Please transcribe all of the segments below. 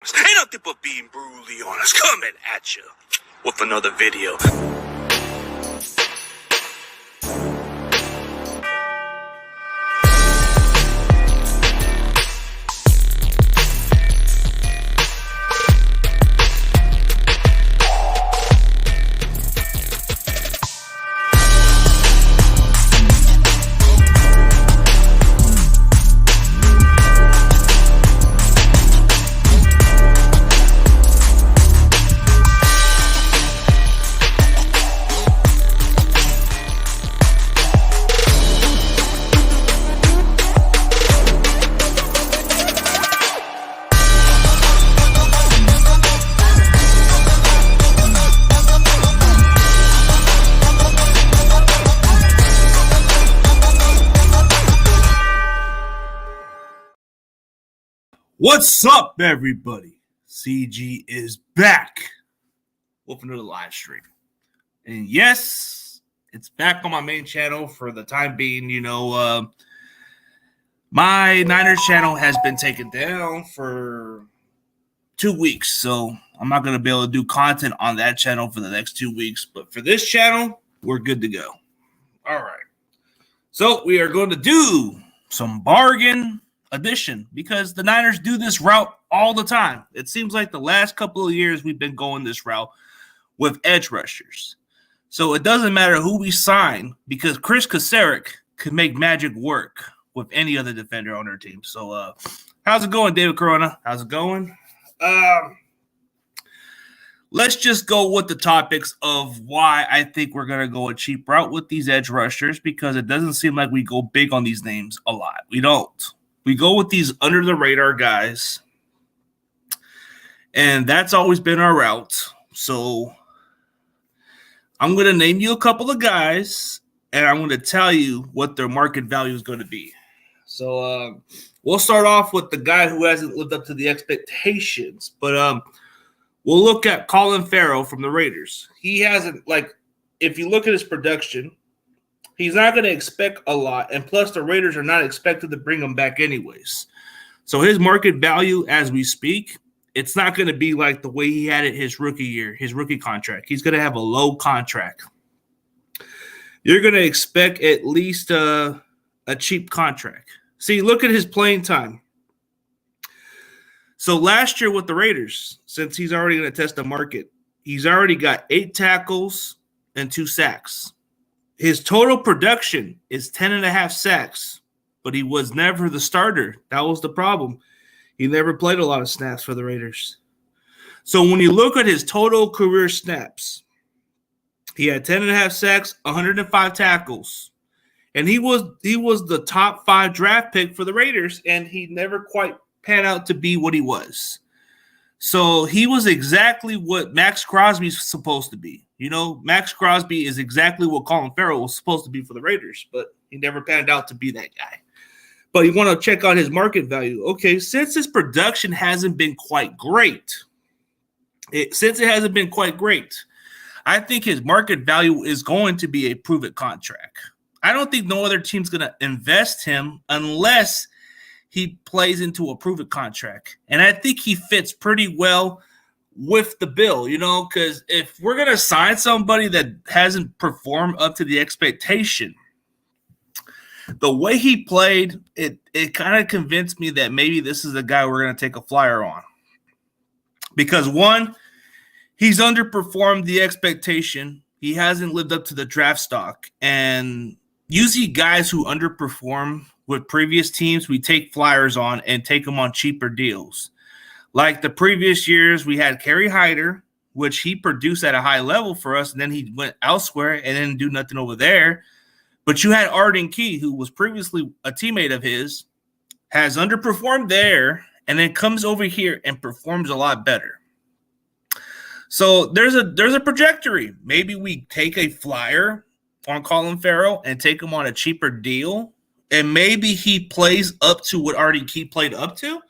Ain't nothing but being brutally honest coming at you with another video. What's up, everybody? CG is back with another live stream. And yes, it's back on my main channel for the time being. My Niners channel has been taken down for 2 weeks, so I'm not going to be able to do content on that channel for the next 2 weeks. But for this channel, we're good to go. All right. So we are going to do some bargain addition because the Niners do this route all the time. It seems like the last couple of years we've been going this route with edge rushers. So it doesn't matter who we sign because Chris Kasarik can make magic work with any other defender on their team. So how's it going, David Corona? How's it going? Let's just go with the topics of why I think we're going to go a cheap route with these edge rushers because it doesn't seem like we go big on these names a lot. We don't. We go with these under-the-radar guys, and that's always been our route. So I'm going to name you a couple of guys, and I'm going to tell you what their market value is going to be. So we'll start off with the guy who hasn't lived up to the expectations, but we'll look at Colin Farrell from the Raiders. He hasn't, if you look at his production, he's not going to expect a lot, and plus the Raiders are not expected to bring him back anyways. So his market value as we speak, it's not going to be like the way he had it his rookie year, his rookie contract. He's going to have a low contract. You're going to expect at least a cheap contract. See, look at his playing time. So last year with the Raiders, since he's already going to test the market, he's already got 8 tackles and 2 sacks. His total production is 10.5 sacks, but he was never the starter. That was the problem. He never played a lot of snaps for the Raiders. So when you look at his total career snaps, he had 10.5 sacks, 105 tackles, and he was the top 5 draft pick for the Raiders, and he never quite panned out to be what he was. So he was exactly what Max Crosby's supposed to be. Max Crosby is exactly what Colin Farrell was supposed to be for the Raiders, but he never panned out to be that guy. But you want to check out his market value. Okay, since his production hasn't been quite great, I think his market value is going to be a prove-it contract. I don't think no other team's going to invest him unless he plays into a prove-it contract. And I think he fits pretty well with the bill, because if we're going to sign somebody that hasn't performed up to the expectation, the way he played, it kind of convinced me that maybe this is the guy we're going to take a flyer on. Because one, he's underperformed the expectation. He hasn't lived up to the draft stock. And usually guys who underperform with previous teams, we take flyers on and take them on cheaper deals. Like the previous years, we had Kerry Hyder, which he produced at a high level for us, and then he went elsewhere and didn't do nothing over there. But you had Arden Key, who was previously a teammate of his, has underperformed there, and then comes over here and performs a lot better. So there's a trajectory. Maybe we take a flyer on Colin Farrell and take him on a cheaper deal, and maybe he plays up to what Arden Key played up to.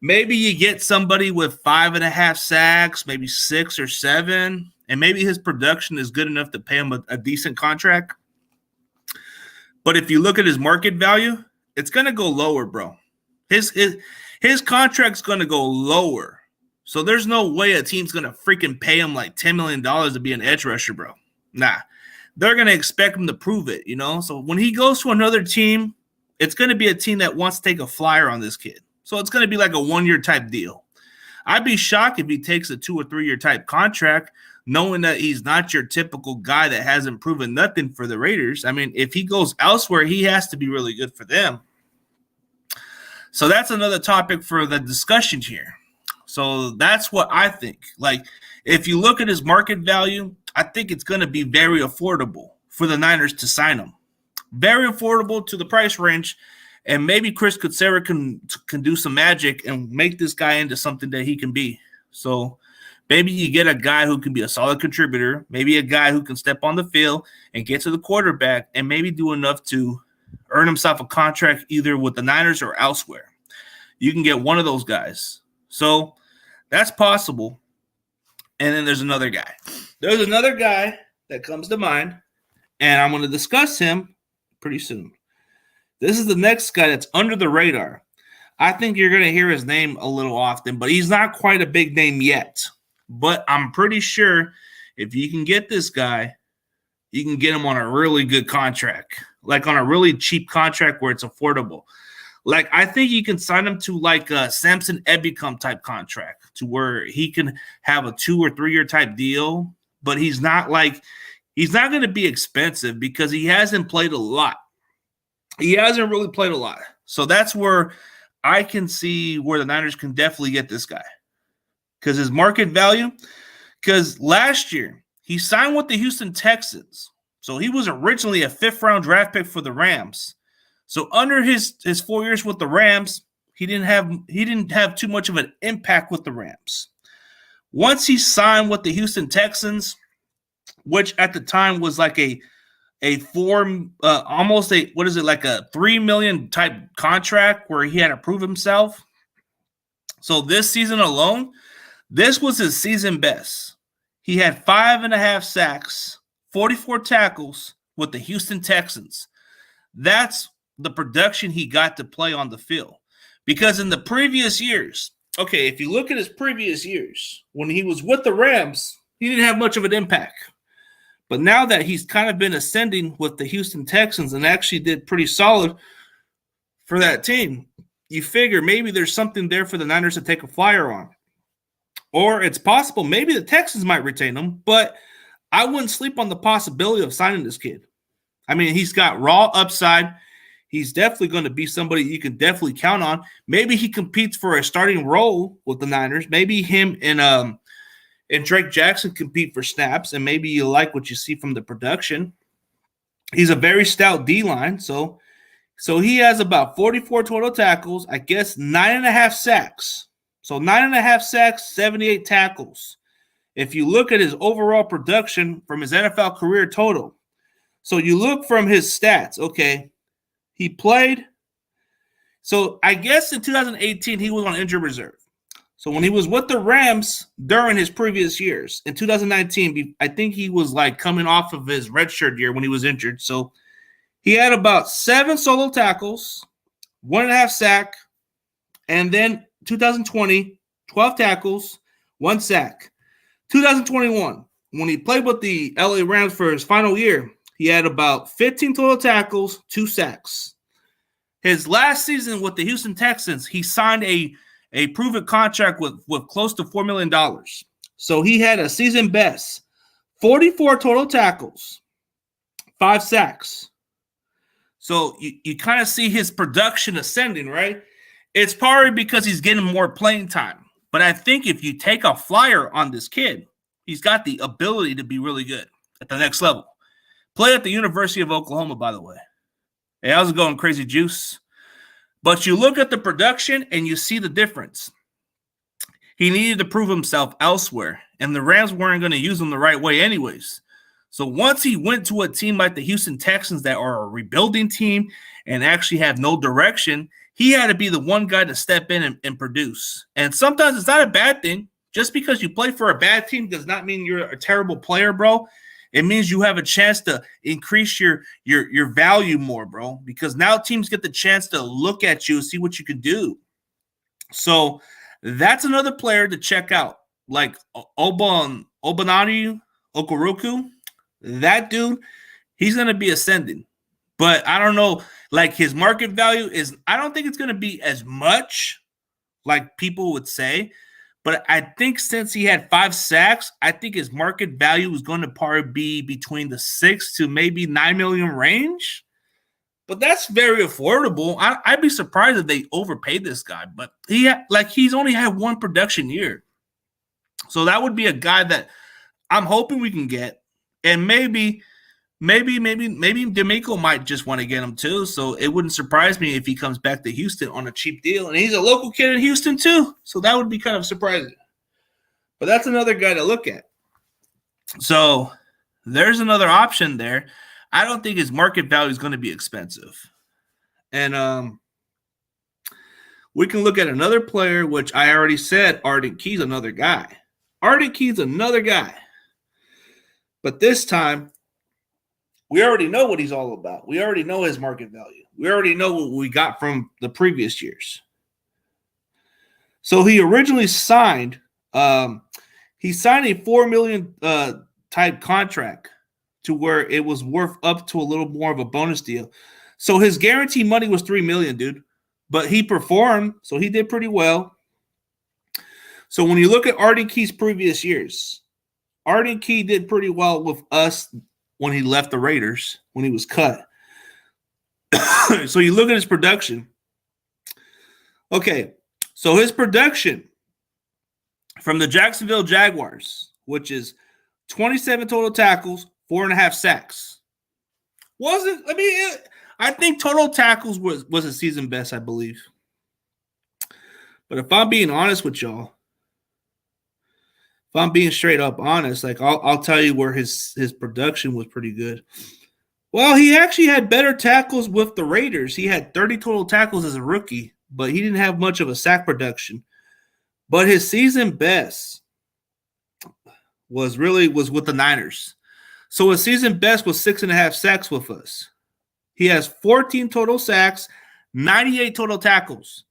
Maybe you get somebody with 5.5 sacks, maybe 6 or 7, and maybe his production is good enough to pay him a decent contract. But if you look at his market value, it's going to go lower, bro. His contract's going to go lower So there's no way a team's going to freaking pay him like $10 million to be an edge rusher, bro. Nah. They're going to expect him to prove it, you know? So when he goes to another team, it's going to be a team that wants to take a flyer on this kid. So it's going to be like a 1-year type deal. I'd be shocked if he takes a 2 or 3 year type contract, knowing that he's not your typical guy that hasn't proven nothing for the Raiders. I mean, if he goes elsewhere, he has to be really good for them. So that's another topic for the discussion here. So that's what I think. Like, if you look at his market value, I think it's going to be very affordable for the Niners to sign him. Very affordable to the price range. And maybe Chris Kutsera can do some magic and make this guy into something that he can be. So maybe you get a guy who can be a solid contributor, maybe a guy who can step on the field and get to the quarterback and maybe do enough to earn himself a contract either with the Niners or elsewhere. You can get one of those guys. So that's possible. And then there's another guy. There's another guy that comes to mind, and I'm going to discuss him pretty soon. This is the next guy that's under the radar. I think you're going to hear his name a little often, but he's not quite a big name yet. But I'm pretty sure if you can get this guy, you can get him on a really good contract, like on a really cheap contract where it's affordable. Like, I think you can sign him to like a Samson Ebicom type contract to where he can have a 2 or 3 year type deal, but he's not going to be expensive because he hasn't played a lot. He hasn't really played a lot. So that's where I can see where the Niners can definitely get this guy. Because his market value, because last year he signed with the Houston Texans. So he was originally a 5th-round draft pick for the Rams. So under his 4 years with the Rams, he didn't have too much of an impact with the Rams. Once he signed with the Houston Texans, which at the time was like a $3 million type contract where he had to prove himself. So this season alone, this was his season best. He had 5.5 sacks, 44 tackles with the Houston Texans. That's the production he got to play on the field. Because in the previous years, okay, if you look at his previous years, when he was with the Rams, he didn't have much of an impact. But now that he's kind of been ascending with the Houston Texans and actually did pretty solid for that team, you figure maybe there's something there for the Niners to take a flyer on. Or it's possible maybe the Texans might retain him, but I wouldn't sleep on the possibility of signing this kid. I mean, he's got raw upside. He's definitely going to be somebody you can definitely count on. Maybe he competes for a starting role with the Niners. Maybe him and Drake Jackson compete for snaps, and maybe you like what you see from the production. He's a very stout D-line, so he has about 44 total tackles, I guess 9.5 sacks. So 9.5 sacks, 78 tackles. If you look at his overall production from his NFL career total, so you look from his stats, okay, he played. So I guess in 2018, he was on injured reserve. So when he was with the Rams during his previous years, in 2019, I think he was like coming off of his redshirt year when he was injured. So he had about 7 solo tackles, 1.5 sack, and then 2020, 12 tackles, 1 sack. 2021, when he played with the LA Rams for his final year, he had about 15 total tackles, 2 sacks. His last season with the Houston Texans, he signed a proven contract with close to $4 million. So he had a season best, 44 total tackles, 5 sacks. So you kind of see his production ascending, right? It's probably because he's getting more playing time. But I think if you take a flyer on this kid, he's got the ability to be really good at the next level. Played at the University of Oklahoma, by the way. Hey, how's it going, Crazy Juice? But you look at the production and you see the difference. He needed to prove himself elsewhere, and the Rams weren't going to use him the right way anyways. So once he went to a team like the Houston Texans that are a rebuilding team and actually have no direction, he had to be the one guy to step in and produce. And sometimes it's not a bad thing. Just because you play for a bad team does not mean you're a terrible player, bro. It means you have a chance to increase your value more, bro, because now teams get the chance to look at you and see what you can do. So That's another player to check out. Like Obanani Okoroku, that dude, he's going to be ascending. But I don't know, like his market value is, I don't think it's going to be as much like people would say. But I think since he had 5 sacks, I think his market value is going to probably be between the 6 to maybe 9 million range. But that's very affordable. I'd be surprised if they overpaid this guy. But he's only had 1 production year. So that would be a guy that I'm hoping we can get. And maybe D'Amico might just want to get him too. So it wouldn't surprise me if he comes back to Houston on a cheap deal. And he's a local kid in Houston too. So that would be kind of surprising. But that's another guy to look at. So there's another option there. I don't think his market value is going to be expensive. And we can look at another player, which I already said, Arden Key's another guy. Arden Key's another guy. But this time, we already know what he's all about. We already know his market value. We already know what we got from the previous years. So he originally signed, a $4 million type contract to where it was worth up to a little more of a bonus deal. So his guarantee money was $3 million, dude. But he performed, so he did pretty well. So when you look at Arden Key's previous years, Arden Key did pretty well with us when he left the Raiders, when he was cut. So you look at his production. Okay, so his production from the Jacksonville Jaguars, which is 27 total tackles, 4.5 sacks. I think total tackles was a season best, I believe. But if I'm being honest with y'all, if I'm being straight up honest, like I'll tell you where his production was pretty good. Well, he actually had better tackles with the Raiders. He had 30 total tackles as a rookie, but he didn't have much of a sack production. But his season best was with the Niners. So his season best was 6.5 sacks with us. He has 14 total sacks, 98 total tackles.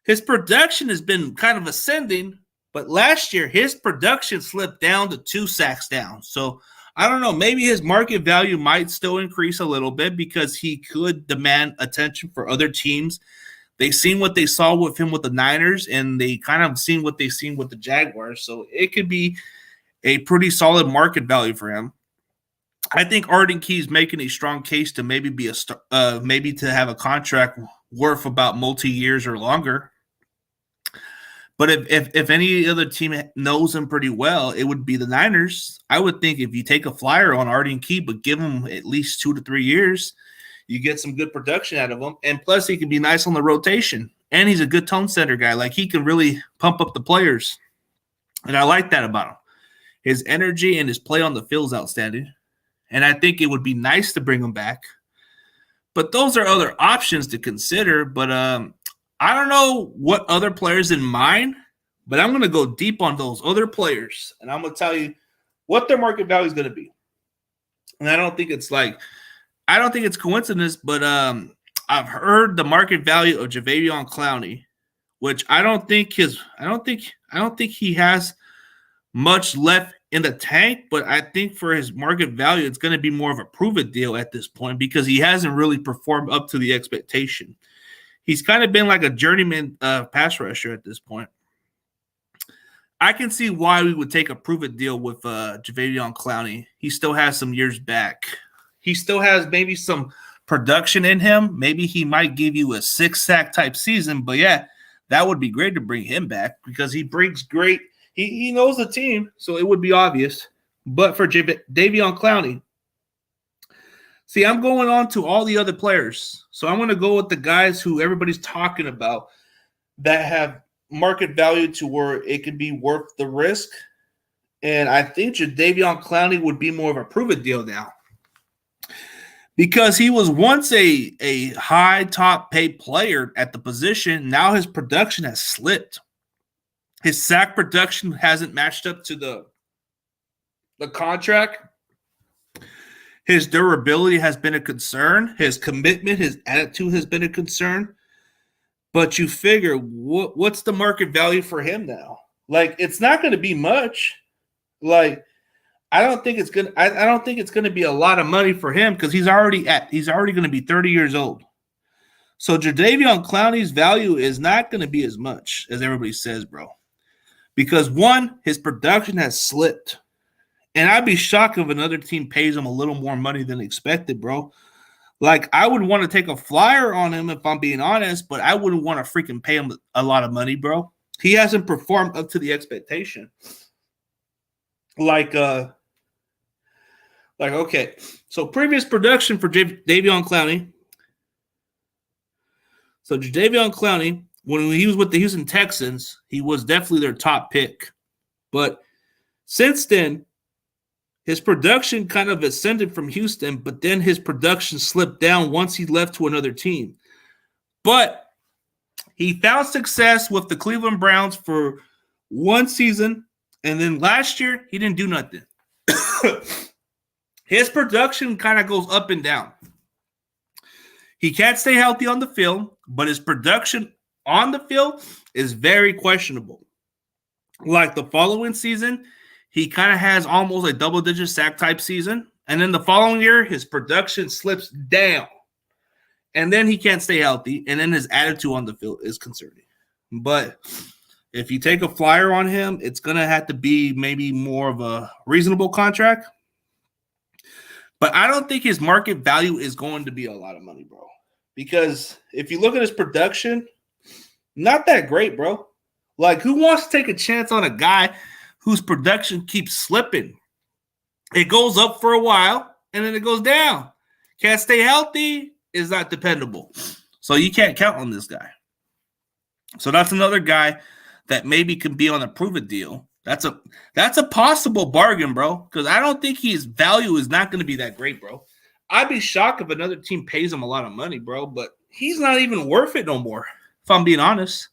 His production has been kind of ascending, but last year his production slipped down to 2 sacks down. So I don't know, maybe his market value might still increase a little bit because he could demand attention for other teams. They've seen what they saw with him with the Niners, and they kind of seen what they've seen with the Jaguars. So it could be a pretty solid market value for him. I think Arden Key's making a strong case to maybe be maybe to have a contract worth about multi-years or longer. But if any other team knows him pretty well, it would be the Niners. I would think if you take a flyer on Arden Key, but give him at least 2 to 3 years, you get some good production out of him. And plus, he can be nice on the rotation. And he's a good tone setter guy. Like, he can really pump up the players. And I like that about him. His energy and his play on the field is outstanding. And I think it would be nice to bring him back. But those are other options to consider. But I don't know what other players in mind, but I'm going to go deep on those other players. And I'm going to tell you what their market value is going to be. And I don't think it's coincidence, but I've heard the market value of Jadeveon Clowney, which I don't think he has much left in the tank, but I think for his market value, it's going to be more of a prove-it deal at this point because he hasn't really performed up to the expectation. He's kind of been like a journeyman pass rusher at this point. I can see why we would take a prove-it deal with Jadeveon Clowney. He still has some years back. He still has maybe some production in him. Maybe he might give you a 6-sack type season, but yeah, that would be great to bring him back because he brings great. He knows the team, so it would be obvious. But for Jadeveon Clowney, see, I'm going on to all the other players. So I'm going to go with the guys who everybody's talking about that have market value to where it could be worth the risk. And I think Jadeveon Clowney would be more of a prove-it deal now. Because he was once a high top paid player at the position. Now his production has slipped. His sack production hasn't matched up to the contract. His durability has been a concern. His commitment, his attitude has been a concern. But you figure what's the market value for him now? Like, it's not going to be much. Like, I don't think it's gonna be a lot of money for him because he's already going to be 30 years old. So Jadeveon Clowney's value is not going to be as much as everybody says, bro. Because one, his production has slipped. And I'd be shocked if another team pays him a little more money than expected, bro. Like, I would want to take a flyer on him if I'm being honest, but I wouldn't want to freaking pay him a lot of money, bro. He hasn't performed up to the expectation. Okay, so previous production for Jadeveon Clowney. So Jadeveon Clowney, when he was with the Houston Texans, he was definitely their top pick. But since then, his production kind of ascended from Houston, but then his production slipped down once he left to another team. But he found success with the Cleveland Browns for one season, and then last year, he didn't do nothing. His production kind of goes up and down. He can't stay healthy on the field, but his production on the field is very questionable. Like the following season, he kind of has almost a double-digit sack type season. And then the following year, his production slips down. And then he can't stay healthy. And then his attitude on the field is concerning. But if you take a flyer on him, it's going to have to be maybe more of a reasonable contract. But I don't think his market value is going to be a lot of money, bro. Because if you look at his production, not that great, bro. Like, who wants to take a chance on a guy whose production keeps slipping? It goes up for a while, and then it goes down. Can't stay healthy, is not dependable. So you can't count on this guy. So that's another guy that maybe can be on a prove-it deal. That's a possible bargain, bro, because I don't think his value is not going to be that great, bro. I'd be shocked if another team pays him a lot of money, bro, but he's not even worth it no more, if I'm being honest.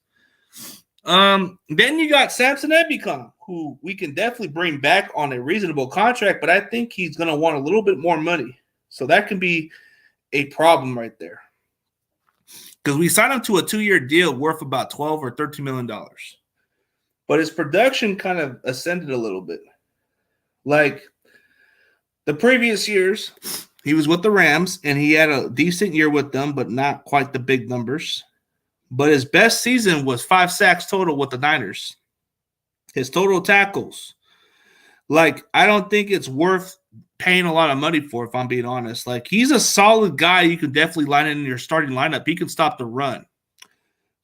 Then you got Samson Ebukam, who we can definitely bring back on a reasonable contract, but I think he's going to want a little bit more money. So that can be a problem right there. Because we signed him to a 2-year deal worth about $12 or $13 million. But his production kind of ascended a little bit. Like the previous years, he was with the Rams, and he had a decent year with them, but not quite the big numbers. But his best season was 5 sacks total with the Niners. His total tackles. Like, I don't think it's worth paying a lot of money for, if I'm being honest. Like, he's a solid guy you can definitely line in your starting lineup. He can stop the run.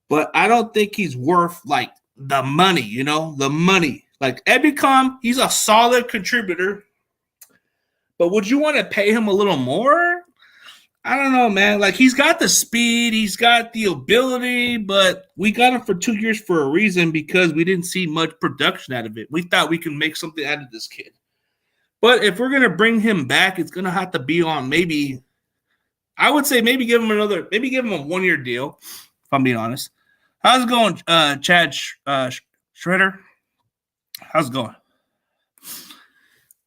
But I don't think he's worth, like, the money, the money. Like, Ebukam, he's a solid contributor. But would you want to pay him a little more? I don't know, man. Like, he's got the speed, he's got the ability, but we got him for 2 years for a reason because we didn't see much production out of it. We thought we can make something out of this kid. But if we're going to bring him back, it's going to have to be on maybe, I would say maybe give him a 1-year deal, if I'm being honest. How's it going, Chad Shredder? How's it going?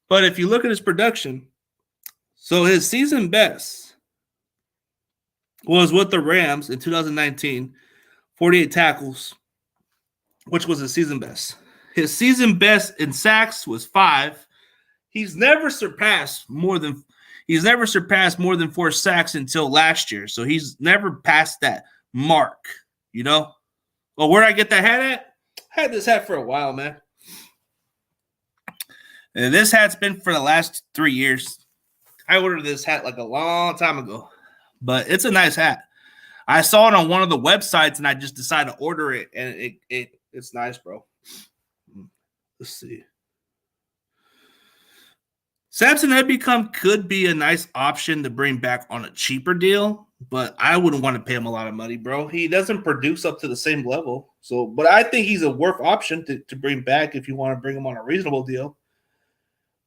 But if you look at his production, so his season best was with the Rams in 2019, 48 tackles, which was his season best. His season best in sacks was 5. He's never surpassed more than 4 sacks until last year. So he's never passed that mark, Well, where'd I get that hat at? I had this hat for a while, man. And this hat's been for the last 3 years. I ordered this hat like a long time ago. But it's a nice hat. I saw it on one of the websites, and I just decided to order it, and it's nice, bro. Let's see. Samson Ebukam could be a nice option to bring back on a cheaper deal, but I wouldn't want to pay him a lot of money, bro. He doesn't produce up to the same level. But I think he's a worth option to bring back if you want to bring him on a reasonable deal.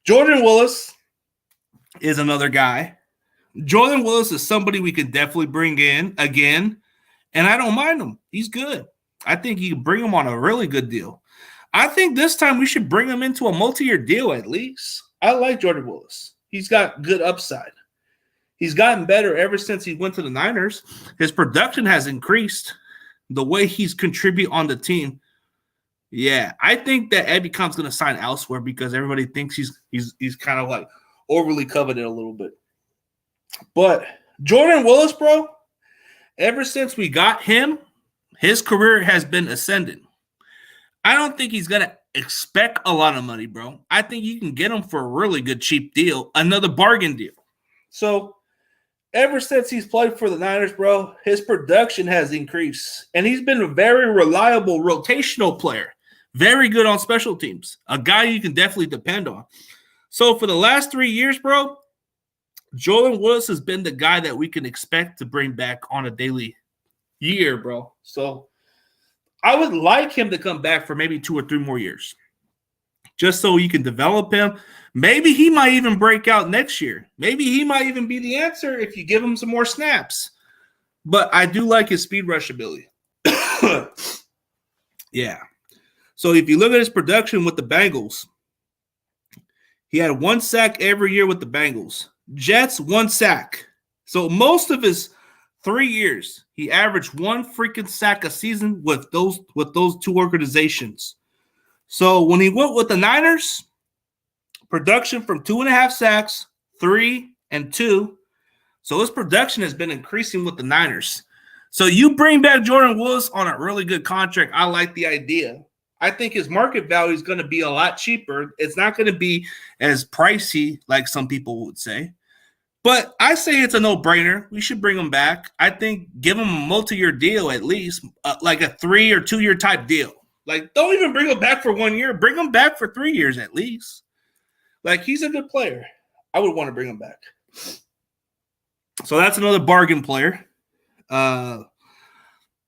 Jordan Willis is another guy. Jordan Willis is somebody we could definitely bring in again, and I don't mind him. He's good. I think you can bring him on a really good deal. I think this time we should bring him into a multi-year deal at least. I like Jordan Willis. He's got good upside. He's gotten better ever since he went to the Niners. His production has increased. the way he's contribute on the team, yeah, I think that Ebikham's going to sign elsewhere because everybody thinks he's kind of like overly coveted a little bit. But Jordan Willis, bro, ever since we got him, his career has been ascending. I don't think he's going to expect a lot of money, bro. I think you can get him for a really good cheap deal, another bargain deal. So ever since he's played for the Niners, bro, his production has increased. And he's been a very reliable rotational player. Very good on special teams. A guy you can definitely depend on. So for the last 3 years, bro, Jordan Willis has been the guy that we can expect to bring back on a daily year, bro. So I would like him to come back for maybe 2 or 3 more years. Just so you can develop him. Maybe he might even break out next year. Maybe he might even be the answer if you give him some more snaps. But I do like his speed rush ability. Yeah. So if you look at his production with the Bengals, he had 1 sack every year with the Bengals. Jets, 1 sack. So most of his 3 years, he averaged 1 freaking sack a season with those 2 organizations. So when he went with the Niners, production from 2.5 sacks, 3 and 2. So his production has been increasing with the Niners. So you bring back Jordan Willis on a really good contract. I like the idea. I think his market value is going to be a lot cheaper. It's not going to be as pricey like some people would say. But I say it's a no-brainer. We should bring him back. I think give him a multi-year deal at least, like a 3 or 2 year type deal. Like, don't even bring him back for 1 year. Bring him back for 3 years at least. Like, he's a good player. I would want to bring him back. So that's another bargain player. I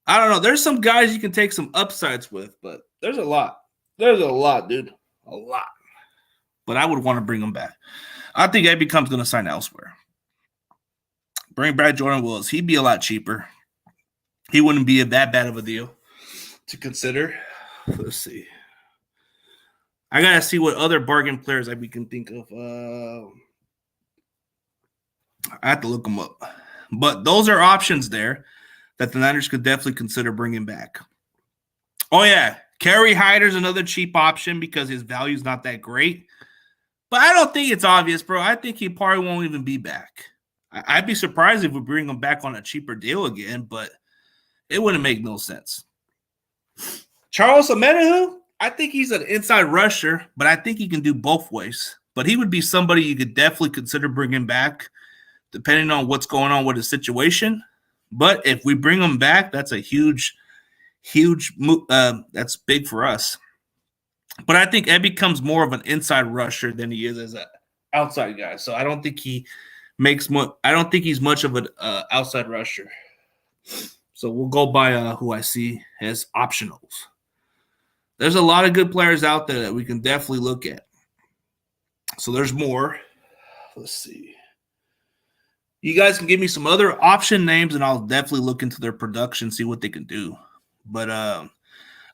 don't know. There's some guys you can take some upsides with, but there's a lot. There's a lot, dude. A lot. But I would want to bring him back. I think Ebikham's going to sign elsewhere. Bring back Jordan Willis. He'd be a lot cheaper. He wouldn't be that bad of a deal to consider. Let's see. I got to see what other bargain players we can think of. I have to look them up. But those are options there that the Niners could definitely consider bringing back. Oh, yeah. Kerry Hyder's another cheap option because his value is not that great. But I don't think it's obvious, bro. I think he probably won't even be back. I'd be surprised if we bring him back on a cheaper deal again, but it wouldn't make no sense. Charles Omenihu, I think he's an inside rusher, but I think he can do both ways. But he would be somebody you could definitely consider bringing back, depending on what's going on with his situation. But if we bring him back, that's a huge move. That's big for us. But I think Ed becomes more of an inside rusher than he is as an outside guy. So I don't think he makes much. I don't think he's much of an outside rusher. So we'll go by who I see as optionals. There's a lot of good players out there that we can definitely look at. So there's more. Let's see. You guys can give me some other option names, and I'll definitely look into their production, see what they can do. But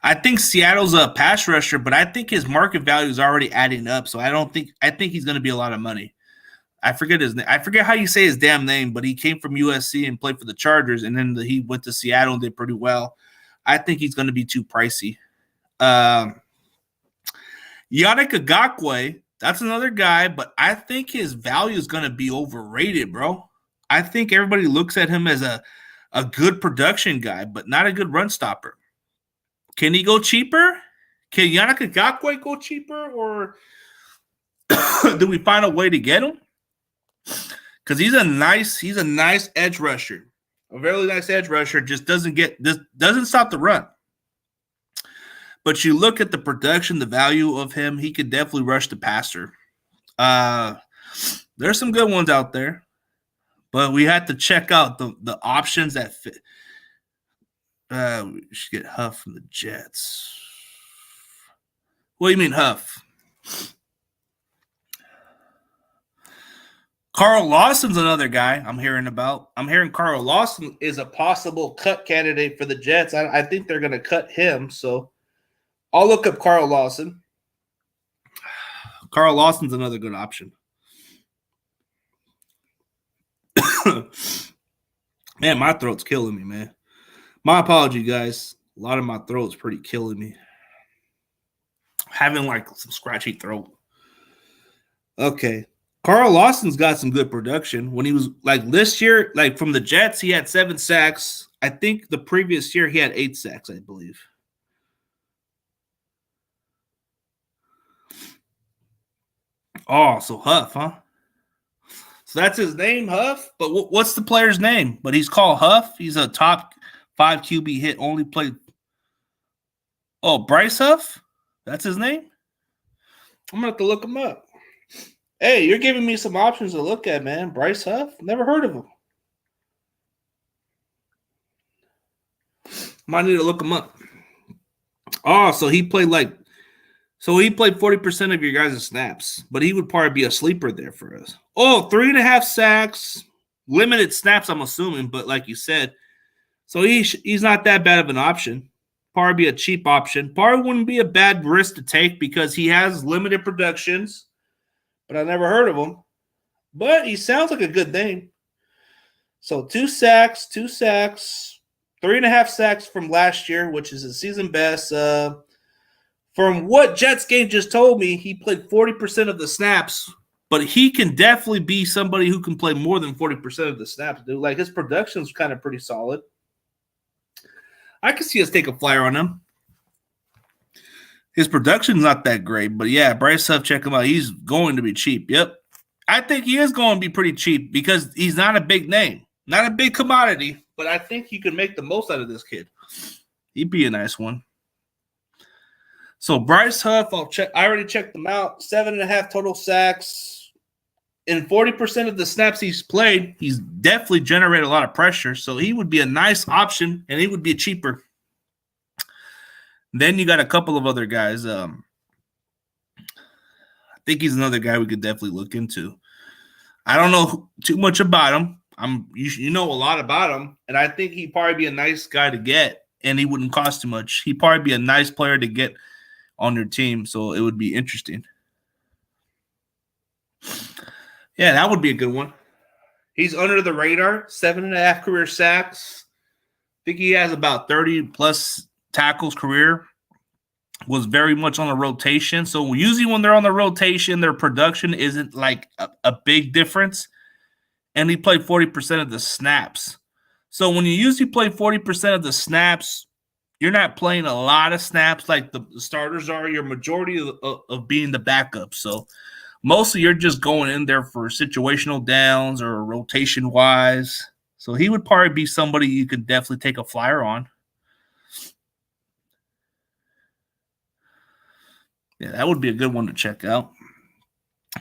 I think Seattle's a pass rusher, but I think his market value is already adding up. So I think he's going to be a lot of money. I forget his name. I forget how you say his damn name, but he came from USC and played for the Chargers, and then he went to Seattle and did pretty well. I think he's going to be too pricey. Yannick Ngakoue, that's another guy, but I think his value is going to be overrated, bro. I think everybody looks at him as a good production guy, but not a good run stopper. Can he go cheaper? Can Yannick Ngakoue go cheaper, or do we find a way to get him? Because he's a nice edge rusher, a very nice edge rusher. Just doesn't stop the run. But you look at the production, the value of him, he could definitely rush the passer. There's some good ones out there, but we had to check out the options that fit. We should get Huff from the Jets. What do you mean, Huff? Carl Lawson's another guy I'm hearing about. I'm hearing Carl Lawson is a possible cut candidate for the Jets. I think they're going to cut him, so I'll look up Carl Lawson. Carl Lawson's another good option. Man, my throat's killing me, man. My apology, guys. A lot of my throat's pretty killing me. Having like some scratchy throat. Okay. Carl Lawson's got some good production. When he was like this year, like from the Jets, he had 7 sacks. I think the previous year he had 8 sacks, I believe. Oh, so Huff, huh? So that's his name, Huff. But what's the player's name? But he's called Huff. He's a top 5 QB hit. Only played. Oh, Bryce Huff. That's his name. I'm gonna have to look him up. Hey, you're giving me some options to look at, man. Bryce Huff. Never heard of him. Might need to look him up. Oh, so he played 40% of your guys' snaps, but he would probably be a sleeper there for us. Oh, 3.5 sacks, limited snaps, I'm assuming, but like you said, so he's not that bad of an option. Probably be a cheap option. Probably wouldn't be a bad risk to take because he has limited productions, but I never heard of him. But he sounds like a good name. So 2 sacks, 3.5 sacks from last year, which is his season best. From what Jets game just told me, he played 40% of the snaps, but he can definitely be somebody who can play more than 40% of the snaps, dude. Like his production's kind of pretty solid. I can see us take a flyer on him. His production's not that great, but yeah, Bryce Huff, check him out. He's going to be cheap. Yep. I think he is going to be pretty cheap because he's not a big name, not a big commodity, but I think you can make the most out of this kid. He'd be a nice one. So Bryce Huff, I already checked them out. 7.5 total sacks. In 40% of the snaps he's played, he's definitely generated a lot of pressure. So he would be a nice option, and he would be cheaper. Then you got a couple of other guys. I think he's another guy we could definitely look into. I don't know too much about him. You know a lot about him, and I think he'd probably be a nice guy to get, and he wouldn't cost too much. He'd probably be a nice player to get on your team, so it would be interesting. Yeah, that would be a good one. He's under the radar, 7.5 career sacks. I think he has about 30-plus tackles career. Was very much on the rotation. So usually when they're on the rotation, their production isn't like a big difference. And he played 40% of the snaps. So when you usually play 40% of the snaps, you're not playing a lot of snaps like the starters are. Your majority of being the backup. So mostly you're just going in there for situational downs or rotation-wise. So he would probably be somebody you could definitely take a flyer on. Yeah, that would be a good one to check out.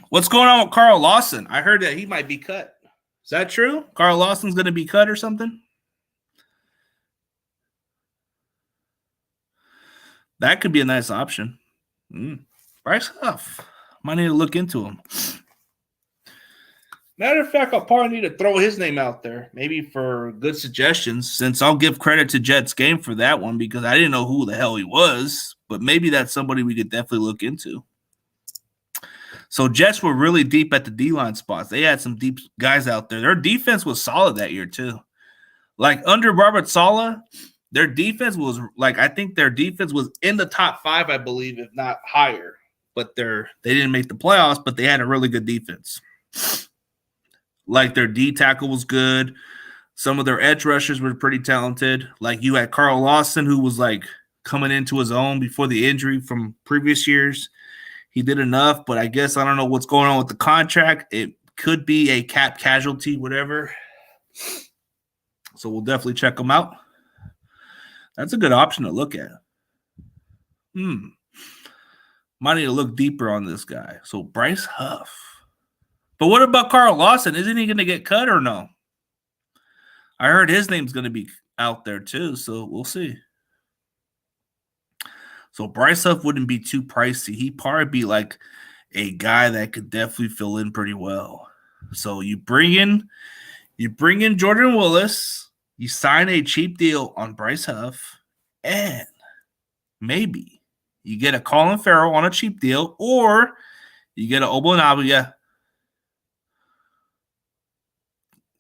What's going on with Carl Lawson? I heard that he might be cut. Is that true? Carl Lawson's going to be cut or something? That could be a nice option. Bryce Huff. Might need to look into him. Matter of fact, I'll probably need to throw his name out there, maybe for good suggestions, since I'll give credit to Jets Game for that one because I didn't know who the hell he was, but maybe that's somebody we could definitely look into. So Jets were really deep at the D-line spots. They had some deep guys out there. Their defense was solid that year too. Like under Robert Saleh, their defense was I think their defense was in the top 5, I believe, if not higher. But they didn't make the playoffs, but they had a really good defense. Like their D tackle was good. Some of their edge rushers were pretty talented. Like you had Carl Lawson, who was like coming into his own before the injury from previous years. He did enough, but I guess I don't know what's going on with the contract. It could be a cap casualty, whatever. So we'll definitely check him out. That's a good option to look at. Might need to look deeper on this guy. So Bryce Huff. But what about Carl Lawson? Isn't he going to get cut or no? I heard his name's going to be out there too, so we'll see. So Bryce Huff wouldn't be too pricey. He'd probably be like a guy that could definitely fill in pretty well. So you bring in Jordan Willis, you sign a cheap deal on Bryce Huff, and maybe you get a Colin Farrell on a cheap deal, or you get an Ogbonnaigbe.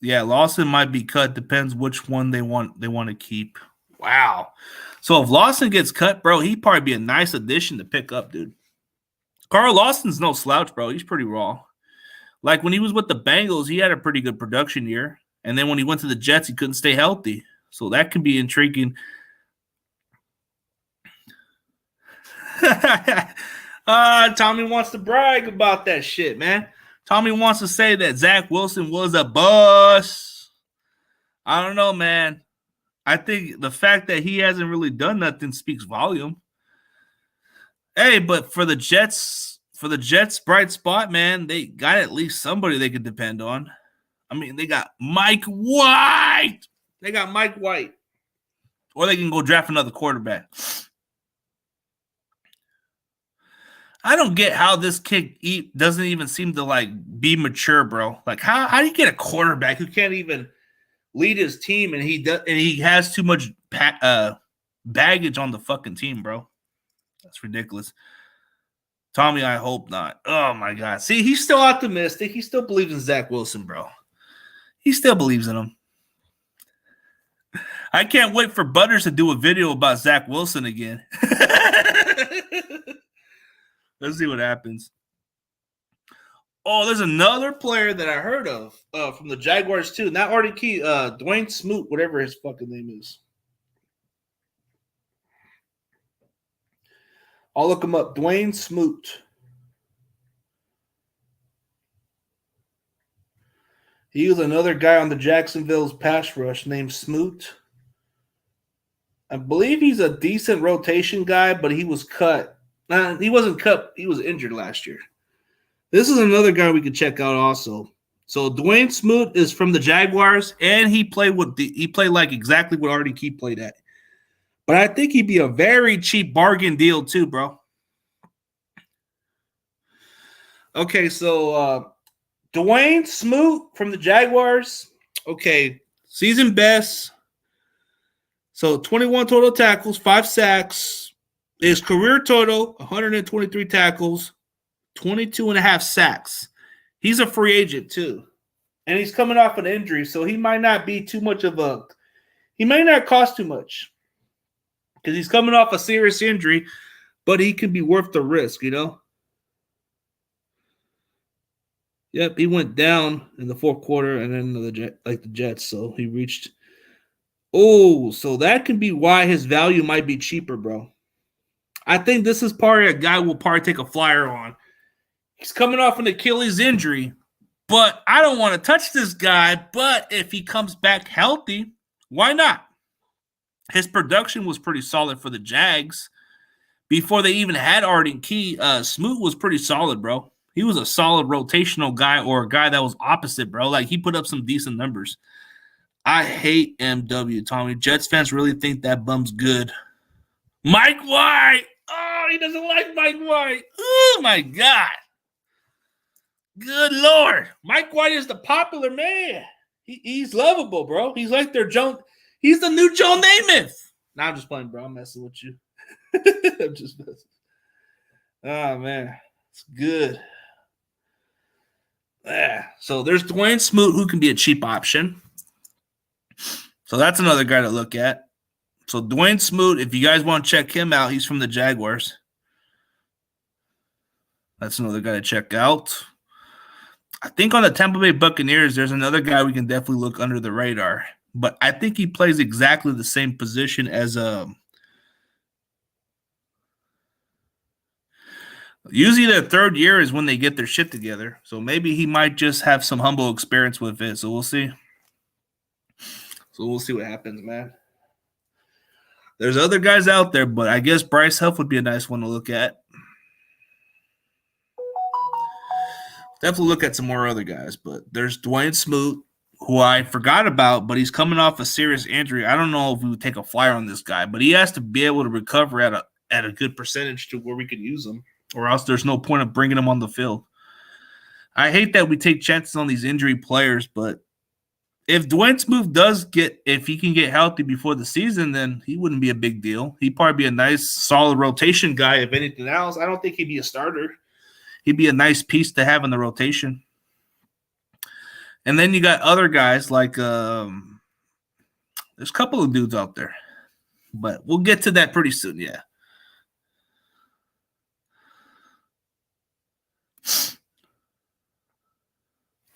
Yeah, Lawson might be cut. Depends which one they want to keep. Wow. So if Lawson gets cut, bro, he'd probably be a nice addition to pick up, dude. Carl Lawson's no slouch, bro. He's pretty raw. Like when he was with the Bengals, he had a pretty good production year. And then when he went to the Jets, he couldn't stay healthy. So that can be intriguing. Tommy wants to brag about that shit, man. Tommy wants to say that Zach Wilson was a bust. I don't know, man. I think the fact that he hasn't really done nothing speaks volume. Hey, but for the Jets bright spot, man, they got at least somebody they could depend on. I mean, they got Mike White. Or they can go draft another quarterback. I don't get how this kid doesn't even seem to like be mature, bro. Like how do you get a quarterback who can't even lead his team and he has too much baggage on the fucking team, bro? That's ridiculous. Tommy, I hope not. Oh my God. See, he's still optimistic. He still believes in Zach Wilson, bro. He still believes in him. I can't wait for Butters to do a video about Zach Wilson again. Let's see what happens. Oh, there's another player that I heard of from the Jaguars too. Not Artie Key, Dwayne Smoot, whatever his fucking name is. I'll look him up. Dwayne Smoot. He was another guy on the Jacksonville's pass rush named Smoot. I believe he's a decent rotation guy, but he was cut. He wasn't cut. He was injured last year. This is another guy we could check out also. So Dwayne Smoot is from the Jaguars, and he played like exactly what Artie Key played at. But I think he'd be a very cheap bargain deal too, bro. Okay, so Dwayne Smoot from the Jaguars. Okay, season best. So 21 total tackles, 5 sacks. His career total, 123 tackles, 22 and a half sacks. He's a free agent too. And he's coming off an injury, so he might not be too much of a – he may not cost too much because he's coming off a serious injury, but he could be worth the risk, you know? Yep, he went down in the fourth quarter and then the Jets, so he reached – oh, so that can be why his value might be cheaper, bro. I think this is probably a guy we'll probably take a flyer on. He's coming off an Achilles injury, but I don't want to touch this guy. But if he comes back healthy, why not? His production was pretty solid for the Jags. Before they even had Artie Key, Smoot was pretty solid, bro. He was a solid rotational guy or a guy that was opposite, bro. Like, he put up some decent numbers. I hate MW, Tommy. Jets fans really think that bum's good. Mike White. Oh, he doesn't like Mike White. Oh, my God. Good Lord. Mike White is the popular man. He's lovable, bro. He's like he's the new Joe Namath. Nah, I'm just playing, bro. I'm messing with you. I'm just messing. Oh, man. It's good. Yeah. So there's Dwayne Smoot, who can be a cheap option. So that's another guy to look at. So Dwayne Smoot, if you guys want to check him out, he's from the Jaguars. That's another guy to check out. I think on the Tampa Bay Buccaneers, there's another guy we can definitely look under the radar. But I think he plays exactly the same position as usually their third year is when they get their shit together. So maybe he might just have some humble experience with it. So we'll see. So we'll see what happens, man. There's other guys out there, but I guess Bryce Huff would be a nice one to look at. Definitely look at some more other guys, but there's Dwayne Smoot, who I forgot about, but he's coming off a serious injury. I don't know if we would take a flyer on this guy, but he has to be able to recover at a good percentage to where we can use him, or else there's no point of bringing him on the field. I hate that we take chances on these injury players, but if Dwayne Smoot if he can get healthy before the season, then he wouldn't be a big deal. He'd probably be a nice, solid rotation guy. If anything else, I don't think he'd be a starter. He'd be a nice piece to have in the rotation. And then you got other guys like there's a couple of dudes out there. But we'll get to that pretty soon, yeah.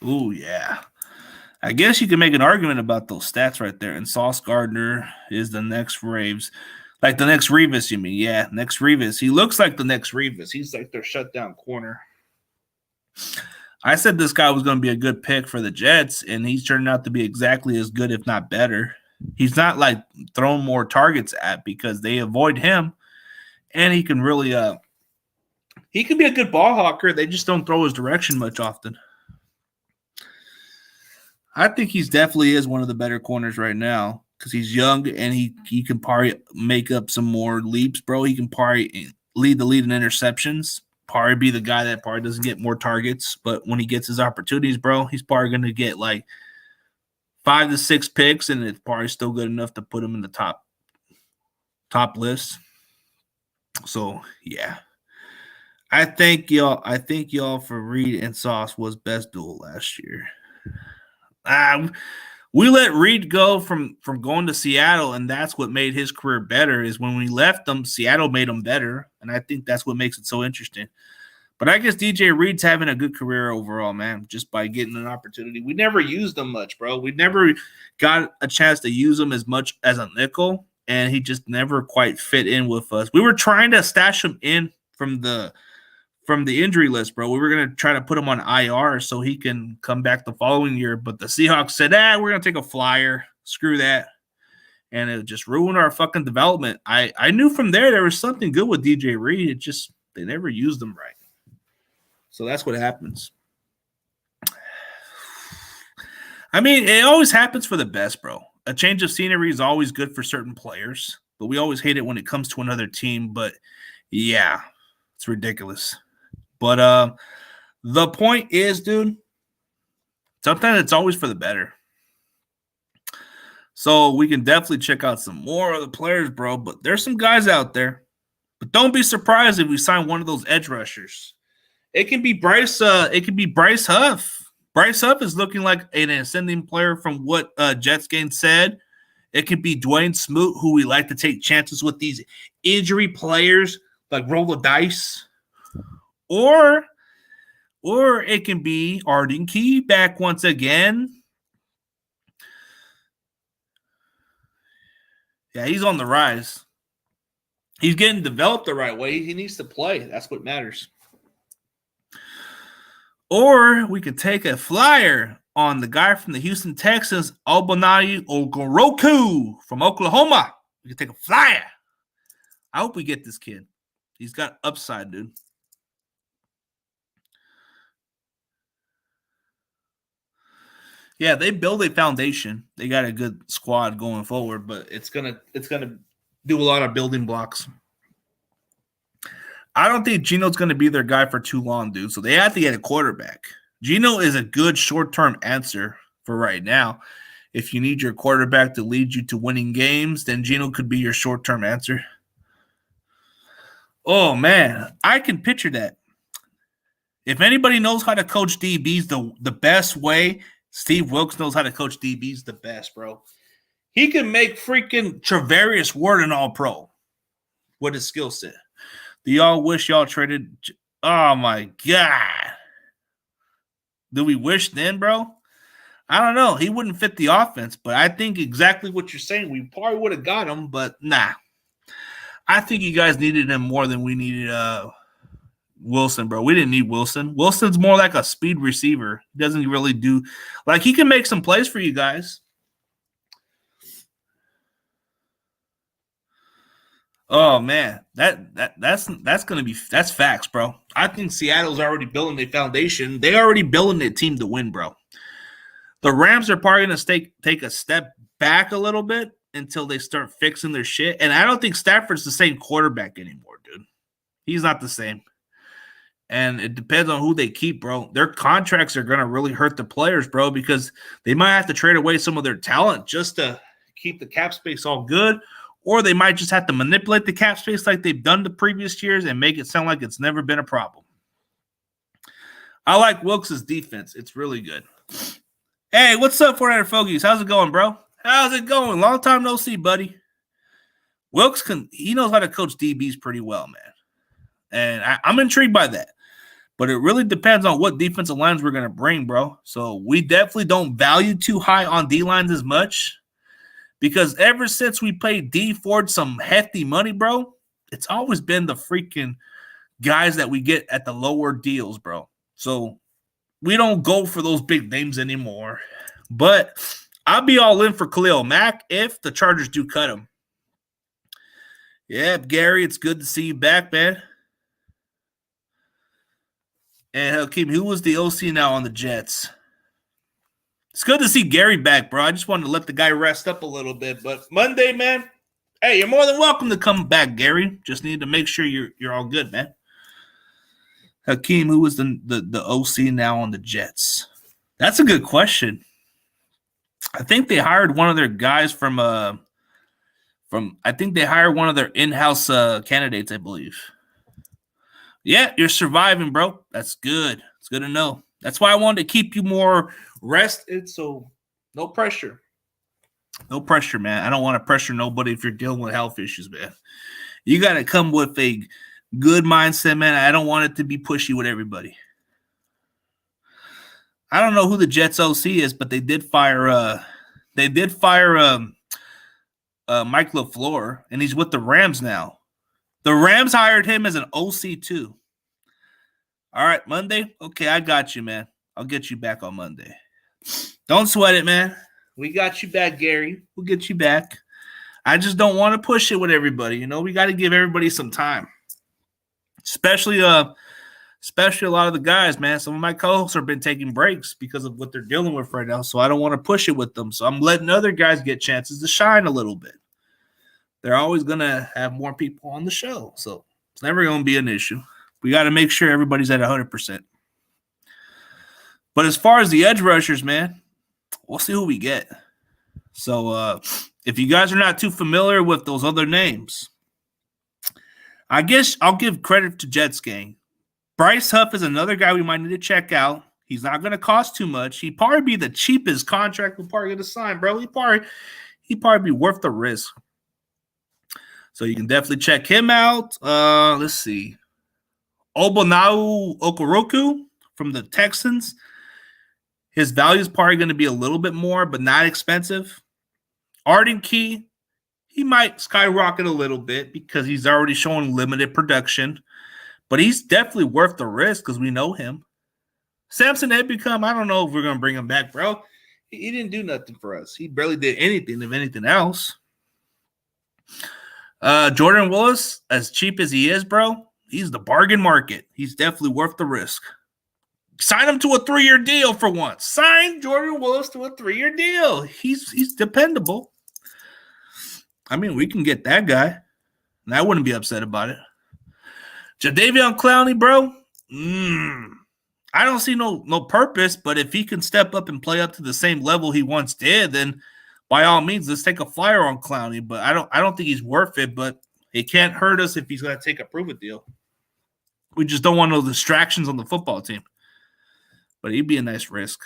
Ooh, yeah. I guess you can make an argument about those stats right there. And Sauce Gardner is the next Raves. Like the next Revis, you mean? Yeah, next Revis. He looks like the next Revis. He's like their shutdown corner. I said this guy was going to be a good pick for the Jets, and he's turned out to be exactly as good, if not better. He's not like thrown more targets at because they avoid him, and he can really he can be a good ball hawker. They just don't throw his direction much often. I think he's definitely is one of the better corners right now because he's young and he can probably make up some more leaps, bro. He can probably lead the lead in interceptions. Probably be the guy that probably doesn't get more targets, but when he gets his opportunities, bro, he's probably going to get like 5 to 6 picks, and it's probably still good enough to put him in the top list. So yeah, I think y'all for Reed and Sauce was best duel last year. We let Reed go from going to Seattle, and that's what made his career better. Is when we left them, Seattle made him better, and I think that's what makes it so interesting. But I guess DJ Reed's having a good career overall, man, just by getting an opportunity. We never used him much, bro. We never got a chance to use him as much as a nickel, and he just never quite fit in with us. We were trying to stash him in from the injury list, bro. We were going to try to put him on IR so he can come back the following year, but the Seahawks said, we're going to take a flyer. Screw that. And it just ruined our fucking development. I knew from there was something good with DJ Reed. It just, they never used him right. So that's what happens. I mean, it always happens for the best, bro. A change of scenery is always good for certain players, but we always hate it when it comes to another team. But yeah, it's ridiculous. But the point is, dude, sometimes it's always for the better. So we can definitely check out some more of the players, bro. But there's some guys out there. But don't be surprised if we sign one of those edge rushers. It can be Bryce. It can be Bryce Huff. Bryce Huff is looking like an ascending player from what Jets game said. It could be Dwayne Smoot, who we like to take chances with these injury players, like roll the dice. Or it can be Arden Key back once again. Yeah, he's on the rise. He's getting developed the right way. He needs to play. That's what matters. Or we could take a flyer on the guy from the Houston Texans, Ogbonnayi Okoronkwo from Oklahoma. We could take a flyer. I hope we get this kid. He's got upside, dude. Yeah, they build a foundation. They got a good squad going forward, but it's gonna do a lot of building blocks. I don't think Gino's going to be their guy for too long, dude. So they have to get a quarterback. Gino is a good short-term answer for right now. If you need your quarterback to lead you to winning games, then Gino could be your short-term answer. Oh, man. I can picture that. If anybody knows how to coach DBs the best way, Steve Wilks knows how to coach DBs the best, bro. He can make freaking Travarius Ward an all-pro with his skill set. Do y'all wish y'all traded? Oh, my God. Do we wish then, bro? I don't know. He wouldn't fit the offense, but I think exactly what you're saying. We probably would have got him, but nah. I think you guys needed him more than we needed Wilson, bro. We didn't need Wilson. Wilson's more like a speed receiver. He doesn't really do – like, he can make some plays for you guys. Oh man, that's gonna be that's facts, bro. I think Seattle's already building a foundation. They already building a team to win, bro. The Rams are probably gonna take a step back a little bit until they start fixing their shit. And I don't think Stafford's the same quarterback anymore, dude. He's not the same. And it depends on who they keep, bro. Their contracts are gonna really hurt the players, bro, because they might have to trade away some of their talent just to keep the cap space all good. Or they might just have to manipulate the cap space like they've done the previous years and make it sound like it's never been a problem. I like Wilks' defense. It's really good. Hey, what's up, 400 Fogies? How's it going, bro? How's it going? Long time no see, buddy. Wilks he knows how to coach DBs pretty well, man. And I'm intrigued by that. But it really depends on what defensive lines we're going to bring, bro. So we definitely don't value too high on D-lines as much because ever since we paid D Ford some hefty money, bro, it's always been the freaking guys that we get at the lower deals, bro. So we don't go for those big names anymore. But I'll be all in for Khalil Mack if the Chargers do cut him. Yeah, Gary, it's good to see you back, man. And Hakeem, who was the OC now on the Jets? It's good to see Gary back, bro. I just wanted to let the guy rest up a little bit. But Monday, man, hey, you're more than welcome to come back, Gary. Just need to make sure you're all good, man. Hakeem, who was the OC now on the Jets? That's a good question. I think they hired one of their guys from I think they hired one of their in-house candidates, I believe. Yeah, you're surviving, bro. That's good. It's good to know. That's why I wanted to keep you more rested, so no pressure. No pressure, man. I don't want to pressure nobody if you're dealing with health issues, man. You got to come with a good mindset, man. I don't want it to be pushy with everybody. I don't know who the Jets OC is, but they did fire Mike LaFleur, and he's with the Rams now. The Rams hired him as an OC too. All right, Monday? Okay, I got you, man. I'll get you back on Monday. Don't sweat it, man. We got you back, Gary. We'll get you back. I just don't want to push it with everybody. You know, we got to give everybody some time. Especially a lot of the guys, man. Some of my co-hosts have been taking breaks because of what they're dealing with right now, so I don't want to push it with them. So I'm letting other guys get chances to shine a little bit. They're always going to have more people on the show, so it's never going to be an issue. We got to make sure everybody's at 100%. But as far as the edge rushers, man, we'll see who we get. So if you guys are not too familiar with those other names, I guess I'll give credit to Jets gang. Bryce Huff is another guy we might need to check out. He's not going to cost too much. He'd probably be the cheapest contract we're probably going to sign, bro. He'd probably be worth the risk. So you can definitely check him out. Let's see. Ogbonnau Okoroku from the Texans. His value is probably going to be a little bit more, but not expensive. Arden Key, he might skyrocket a little bit because he's already showing limited production. But he's definitely worth the risk because we know him. Samson Ebukam, I don't know if we're going to bring him back, bro. He didn't do nothing for us. He barely did anything, if anything else. Jordan Willis, as cheap as he is, bro, he's the bargain market. He's definitely worth the risk. Sign him to a 3-year deal for once. Sign Jordan Willis to a 3-year deal. He's dependable. I mean, we can get that guy, and I wouldn't be upset about it. Jadeveon Clowney, bro, I don't see no purpose, but if he can step up and play up to the same level he once did, then by all means, let's take a flyer on Clowney. But I don't think he's worth it, but it can't hurt us if he's going to take a prove-it deal. We just don't want no distractions on the football team. But he'd be a nice risk.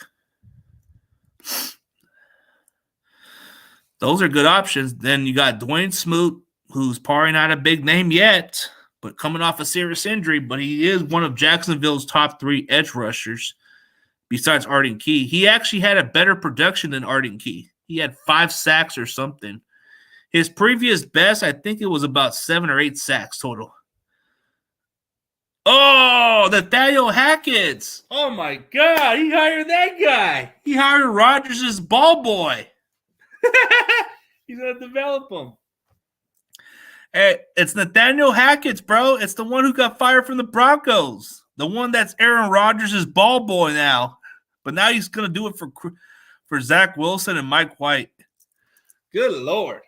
Those are good options. Then you got Dwayne Smoot, who's probably not a big name yet, but coming off a serious injury, but he is one of Jacksonville's top 3 edge rushers besides Arden Key. He actually had a better production than Arden Key. He had 5 sacks or something. His previous best, I think it was about 7 or 8 sacks total. Oh, Nathaniel Hackett. Oh, my God. He hired that guy. He hired Rodgers' ball boy. He's going to develop him. Hey, it's Nathaniel Hackett, bro. It's the one who got fired from the Broncos. The one that's Aaron Rodgers' ball boy now. But now he's going to do it for Zach Wilson and Mike White. Good Lord.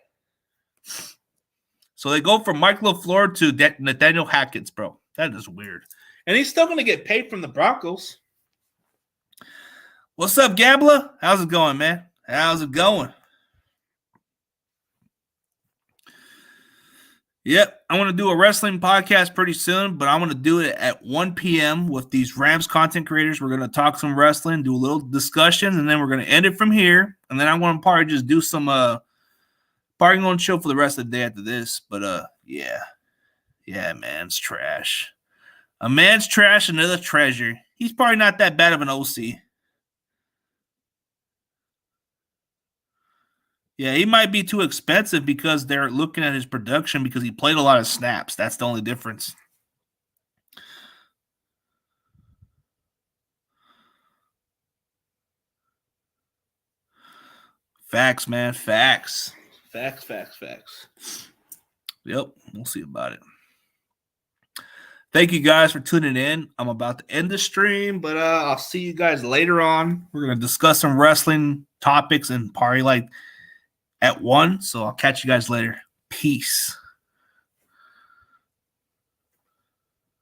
So they go from Mike LaFleur to Nathaniel Hackett, bro. That is weird. And he's still going to get paid from the Broncos. What's up, Gambler? How's it going, man? How's it going? Yep, I want to do a wrestling podcast pretty soon, but I want to do it at 1 p.m. with these Rams content creators. We're going to talk some wrestling, do a little discussion, and then we're going to end it from here. And then I want to probably just do some Probably gonna chill for the rest of the day after this. But yeah, man's trash. A man's trash, another treasure. He's probably not that bad of an OC. Yeah, he might be too expensive because they're looking at his production because he played a lot of snaps. That's the only difference. Facts, man. Facts. Yep, we'll see about it. Thank you guys for tuning in. I'm about to end the stream, but I'll see you guys later on. We're going to discuss some wrestling topics and probably like at 1. So I'll catch you guys later. Peace.